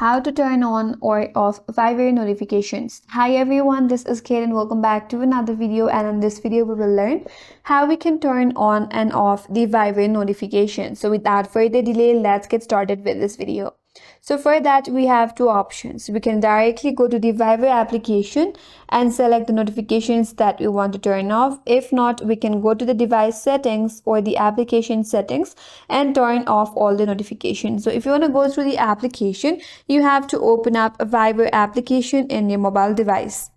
How to turn on or off Viber notifications. Hi everyone, this is Kate and welcome back to another video, and in this video we will learn how we can turn on and off the Viber notifications. So without further delay, let's get started with this video. So for that, we have two options. We can directly go to the Viber application and select the notifications that we want to turn off. If not, we can go to the device settings or the application settings and turn off all the notifications. So if you want to go through the application, you have to open up a Viber application in your mobile device.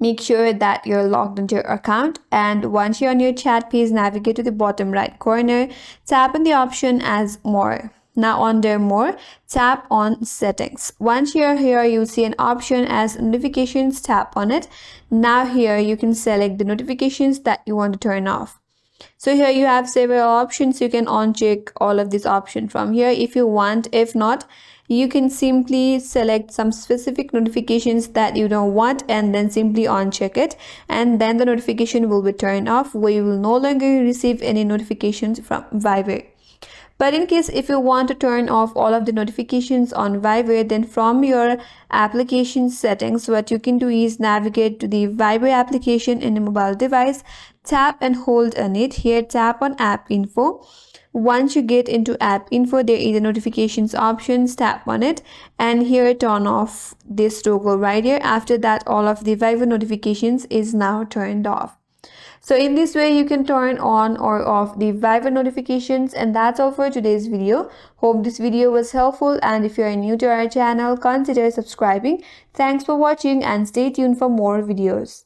Make sure that you're logged into your account, and once you're on your chat page, navigate to the bottom right corner, tap on the option as more. Now under more, tap on settings. Once you're here, you'll see an option as notifications. Tap on it. Now here you can select the notifications that you want to turn off. So here you have several options. You can uncheck all of these options from here if you want. If not, you can simply select some specific notifications that you don't want and then simply uncheck it, and then the notification will be turned off where you will no longer receive any notifications from Viber. But in case if you want to turn off all of the notifications on Viber, then from your application settings, what you can do is navigate to the Viber application in a mobile device, tap and hold on it. Here tap on app info. Once you get into app info, there is a notifications options. Tap on it and here turn off this toggle right here. After that, all of the Viber notifications is now turned off. So in this way, you can turn on or off the Viber notifications. And that's all for today's video. Hope this video was helpful, and if you are new to our channel, consider subscribing. Thanks for watching and stay tuned for more videos.